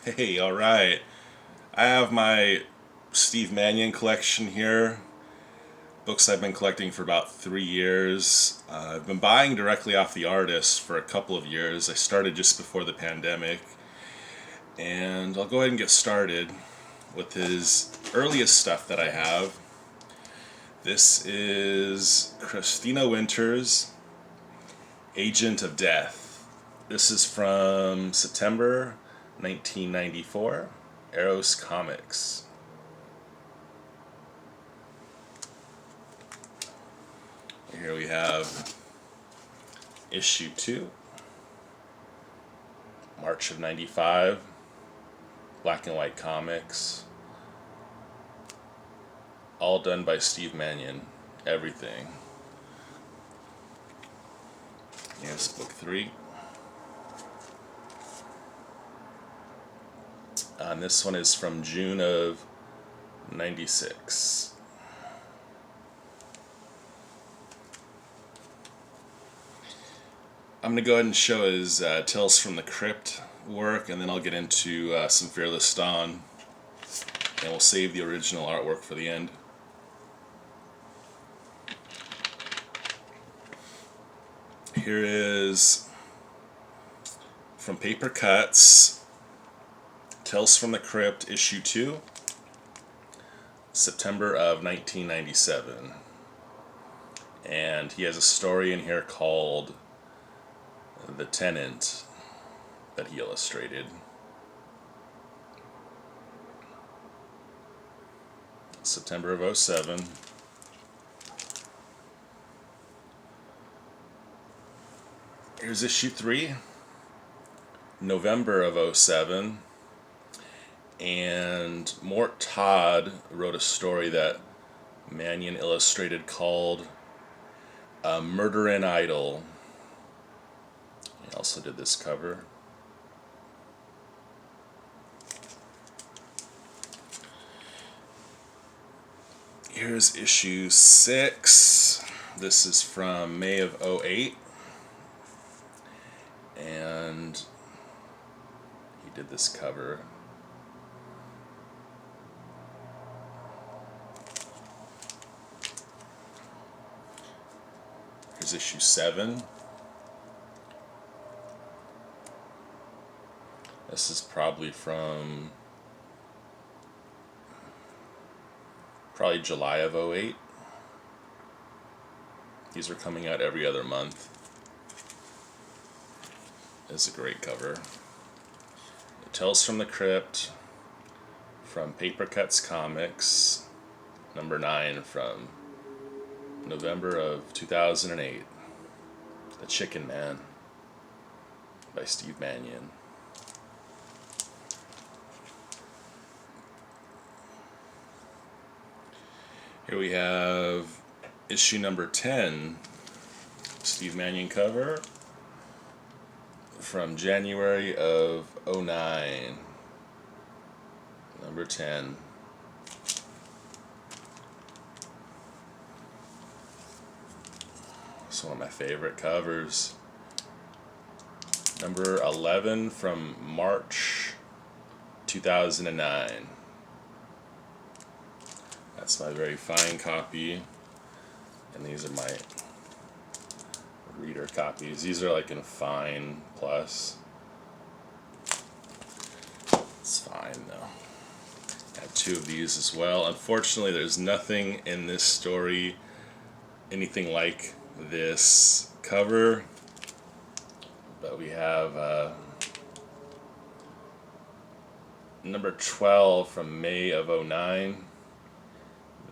Hey, alright. I have my Steve Mannion collection here. Books I've been collecting for about 3 years. I've been buying directly off the artist for a couple of years. I started just before the pandemic. And I'll go ahead and get started with his earliest stuff that I have. This is Christina Winter's Agent of Death. This is from September 1994, Eros Comics. Here we have issue 2, March of 95, black and white comics, all done by Steve Mannion, everything. Here's book 3. And this one is from June of 96. I'm going to go ahead and show his Tales from the Crypt work, and then I'll get into some Fearless Dawn, and we'll save the original artwork for the end. Here is from Paper Cuts, Tales from the Crypt, issue 2, September of 1997. And he has a story in here called The Tenant that he illustrated. September of 07. Here's issue 3, November of 07. And Mort Todd wrote a story that Mannion illustrated called Murder and Idol. He also did this cover. Here's issue 6. This is from May of 08. And he did this cover. Here's issue 7. This is probably from July of 08. These are coming out every other month. It's a great cover. Tales from the Crypt from Paper Cuts Comics, number 9 from November of 2008. The Chicken Man by Steve Mannion. Here we have issue number 10, Steve Mannion cover from January of 09, number 10. It's one of my favorite covers. Number 11 from March 2009. That's my very fine copy, and these are my reader copies. These are like in fine plus. It's fine though. I have 2 of these as well. Unfortunately, there's nothing in this story anything like this cover, but we have number 12 from May of 09.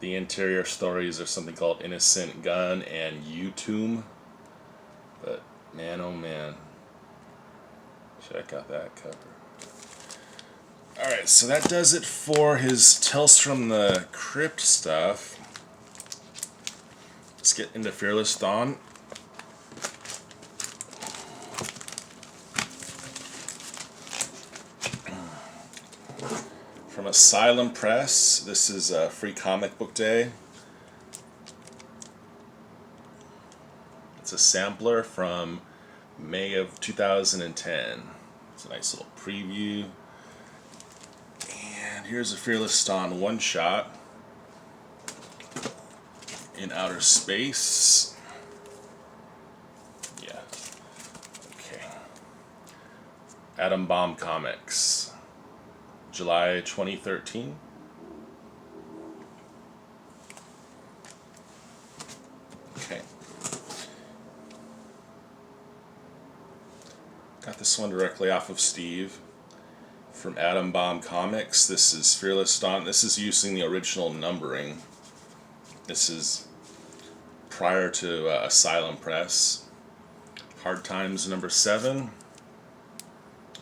The interior stories are something called Innocent Gun and U-Tomb. But man, oh man, check out that cover. Alright, so that does it for his Tales from the Crypt stuff. Let's get into Fearless Dawn. From Asylum Press, this is a free comic book day. It's a sampler from May of 2010. It's a nice little preview. Here's a Fearless Dawn one-shot in outer space. Yeah. Okay. Atom Bomb Comics, July 2013. Okay. Got this one directly off of Steve from Atom Bomb Comics. This is Fearless Dawn. This is using the original numbering. This is prior to Asylum Press. Hard Times number 7.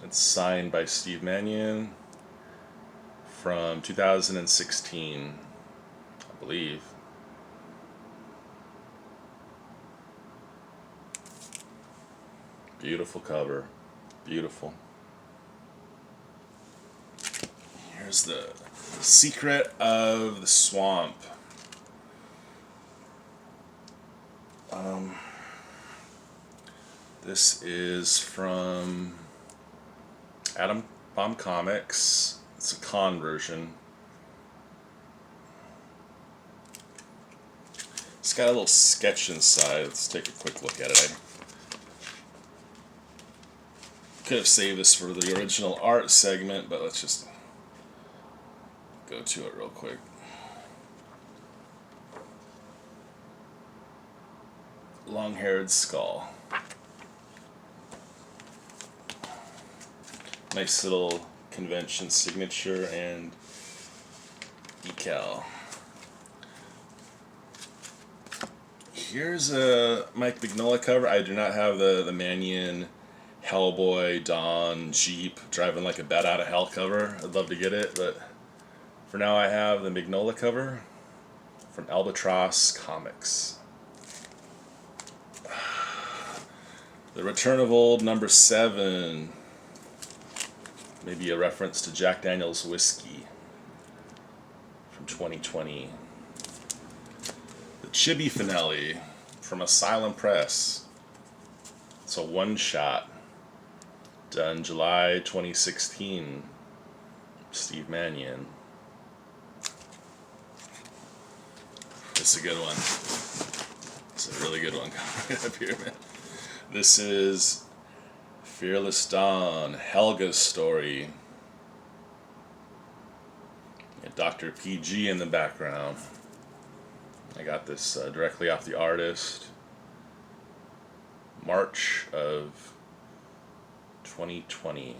It's signed by Steve Mannion from 2016, I believe. Beautiful cover. Beautiful. Here's the Secret of the Swamp. This is from Atom Bomb Comics. It's a con version. It's got a little sketch inside. Let's take a quick look at it. I could have saved this for the original art segment, but let's just go to it real quick. Long-haired skull. Nice little convention signature and decal. Here's a Mike Mignola cover. I do not have the Mannion Hellboy Dawn Jeep driving like a bat out of hell cover. I'd love to get it, but for now I have the Mignola cover from Albatross Comics. The Return of Old number 7. Maybe a reference to Jack Daniel's whiskey from 2020. The Chibi finale from Asylum Press. It's a one-shot done July 2016. Steve Mannion. It's a good one. It's a really good one coming up here, man. This is Fearless Dawn, Helga's story. Got Dr. PG in the background. I got this directly off the artist. March of 2020.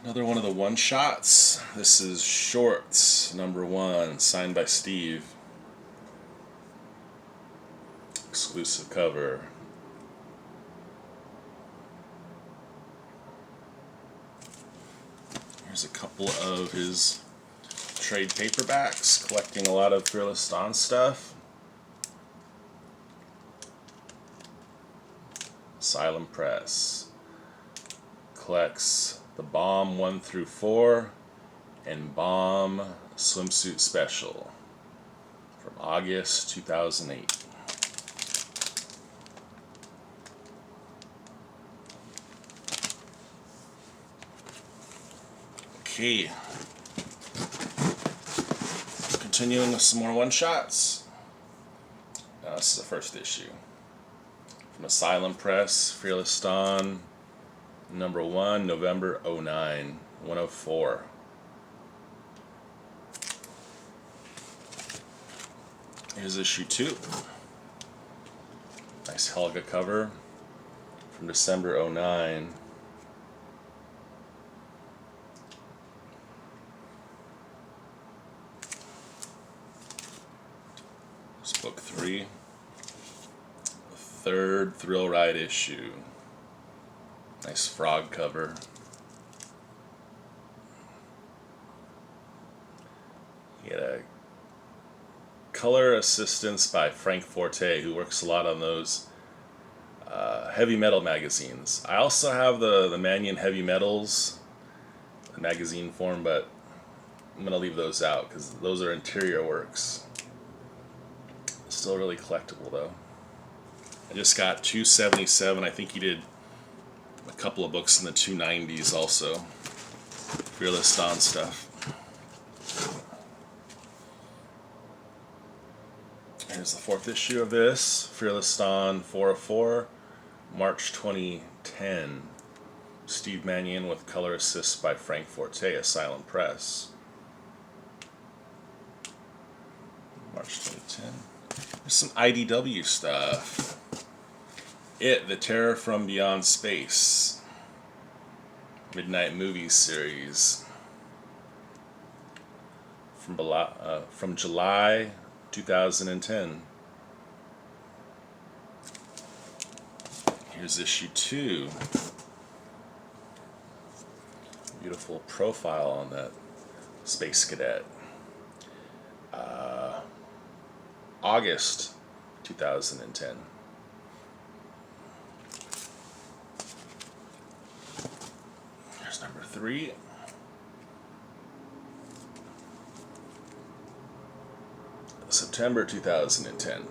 Another one of the one-shots. This is Shorts, number 1, signed by Steve. Exclusive cover. Here's a couple of his trade paperbacks, collecting a lot of Fearless Dawn stuff. Asylum Press collects the Bomb 1 through 4 and Bomb Swimsuit Special from August 2008. Okay. Continuing with some more one-shots. This is the first issue. From Asylum Press, Fearless Dawn, number 1, November 09, 104. Here's issue 2. Nice Helga cover from December 09. It's book 3. The 3rd Thrill Ride issue. Nice frog cover. He had a color assistance by Frank Forte, who works a lot on those heavy metal magazines. I also have the Mannion Heavy Metals magazine form, but I'm going to leave those out because those are interior works. Still really collectible though. I just got 277. I think he did a couple of books in the 290s also. Fearless Dawn stuff. Here's the 4th issue of this. Fearless Dawn 404, March 2010. Steve Mannion with color assist by Frank Forte, Asylum Press. March 2010. There's some IDW stuff. The Terror from Beyond Space. Midnight Movies series. From July 2010. Here's issue 2. Beautiful profile on that space cadet. August 2010. Here's number 3. September 2010.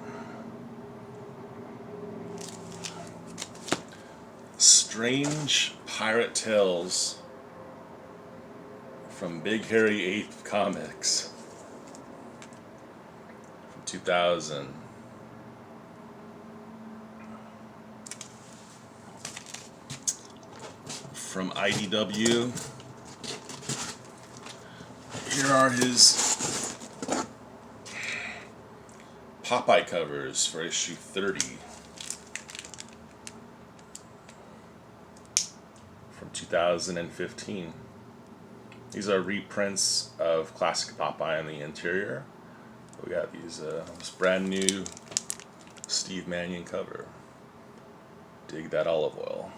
Strange Pirate Tales from Big Hairy Ape Comics. From 2000. From IDW. Here are his Popeye covers for issue 30. From 2015. These are reprints of classic Popeye on the interior. We got these this brand new Steve Mannion cover. Dig that olive oil.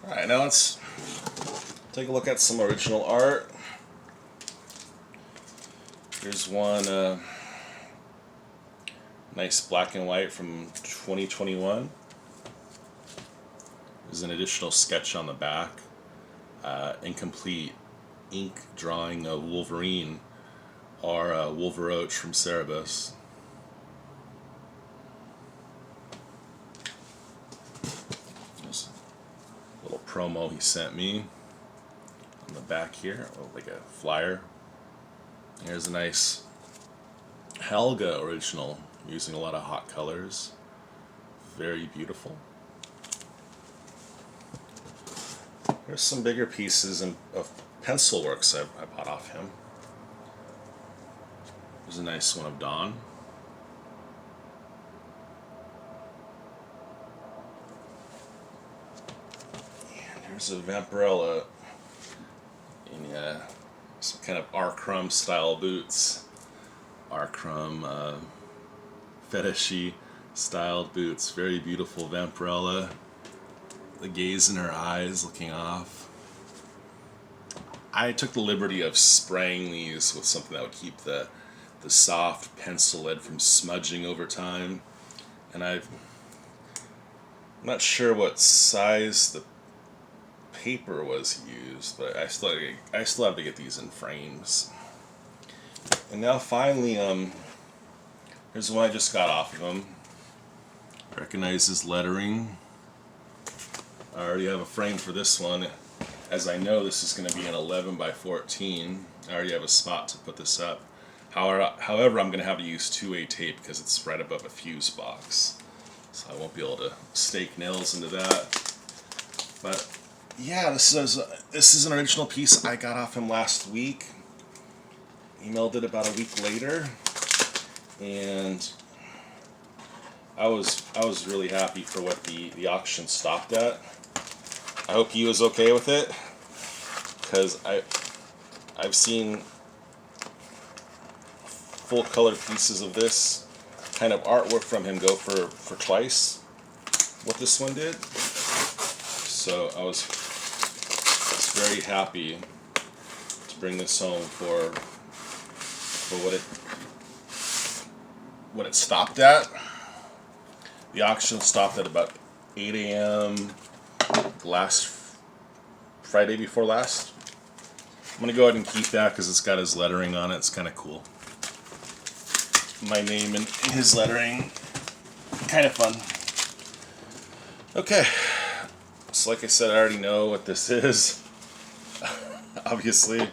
Alright, now let's take a look at some original art. Here's one nice black and white from 2021. There's an additional sketch on the back. Incomplete ink drawing of Wolverine or Wolveroach from Cerebus. There's a little promo he sent me on the back here, like a flyer. Here's a nice Helga original using a lot of hot colors. Very beautiful. Here's some bigger pieces of pencil works I bought off him. There's a nice one of Dawn. And here's a Vampirella in some kind of R-Crumb style boots. R-Crumb fetishy styled boots. Very beautiful Vampirella. The gaze in her eyes looking off. I took the liberty of spraying these with something that would keep the soft pencil lead from smudging over time. And I'm not sure what size the paper was used, but I still have to get these in frames. And now finally, here's the one I just got off of him. Recognize his lettering. I already have a frame for this one, as I know this is going to be an 11 by 14. I already have a spot to put this up. However, I'm going to have to use 2A tape because it's right above a fuse box. So I won't be able to stake nails into that. But yeah, this is an original piece I got off him last week. Emailed it about a week later. And I was really happy for what the auction stopped at. I hope he was okay with it, because I've seen full color pieces of this kind of artwork from him go for twice what this one did. So I was very happy to bring this home for what it stopped at. The auction stopped at about 8 a.m. last Friday before last. I'm going to go ahead and keep that because it's got his lettering on it. It's kind of cool. My name and his lettering. kind of fun. Okay, so like I said, I already know what this is, obviously,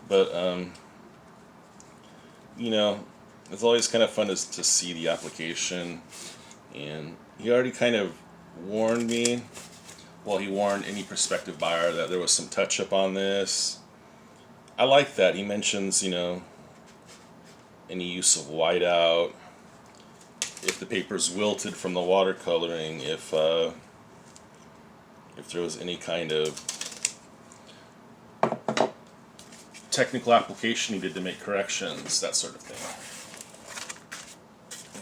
but you know, it's always kind of fun to see the application, and he already kind of warned me, well, he warned any prospective buyer that there was some touch-up on this. I like that. He mentions, you know, any use of whiteout, if the paper's wilted from the watercoloring, if there was any kind of technical application needed to make corrections, that sort of thing.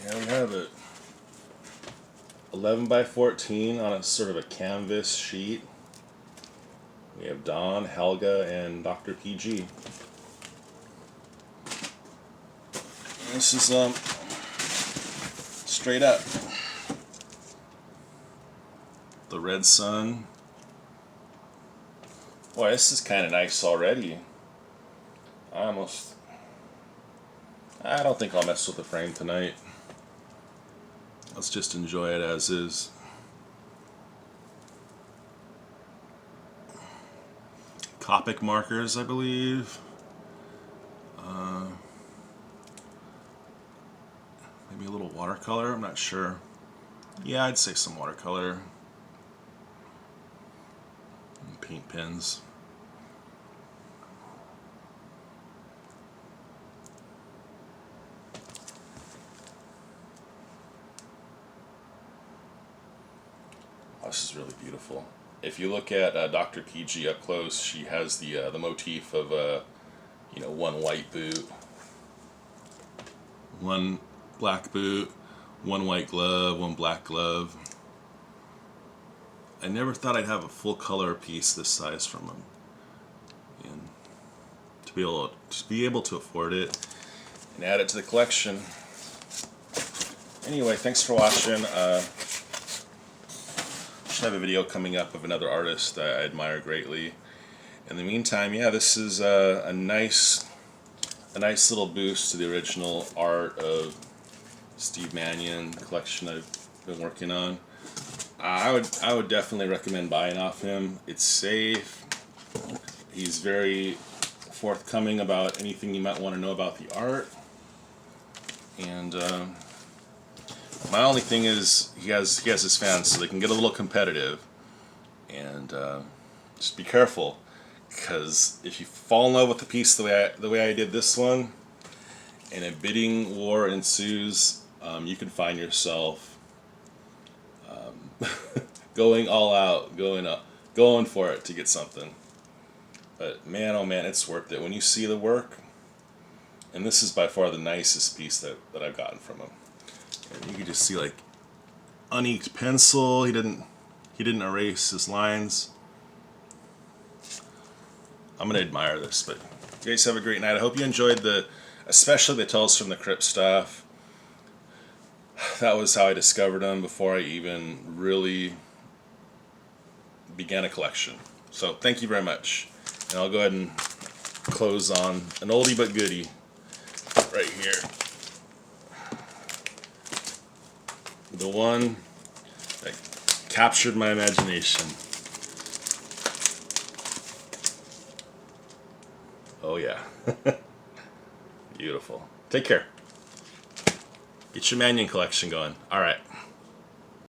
Yeah, we have it. 11 by 14 on a sort of a canvas sheet. We have Don, Helga, and Dr. PG. This is straight up. The red sun. Boy, this is kind of nice already. I don't think I'll mess with the frame tonight. Let's just enjoy it as is. Copic markers, I believe. Maybe a little watercolor, I'm not sure. Yeah, I'd say some watercolor. And paint pens. Oh, this is really beautiful. If you look at Dr. PG up close, she has the motif of you know, one white boot, one black boot, one white glove, one black glove. I never thought I'd have a full color piece this size from him, and to be able to afford it and add it to the collection. Anyway, thanks for watching. Should have a video coming up of another artist that I admire greatly. In the meantime, yeah, this is a nice little boost to the original art of Steve Mannion, the collection I've been working on. I would definitely recommend buying off him. It's safe. He's very forthcoming about anything you might want to know about the art. And my only thing is he has his fans, so they can get a little competitive. And just be careful, because if you fall in love with the piece the way I did this one, and a bidding war ensues, you can find yourself going all out, going for it to get something. But man, oh man, it's worth it when you see the work. And this is by far the nicest piece that I've gotten from him. And you can just see, like, uninked pencil. He didn't erase his lines. I'm gonna admire this. But you guys have a great night. I hope you enjoyed especially the Tales from the Crypt stuff. That was how I discovered them before I even really began a collection. So thank you very much. And I'll go ahead and close on an oldie but goodie right here. The one that captured my imagination. Oh yeah. Beautiful. Take care. Get your Mannion collection going. All right.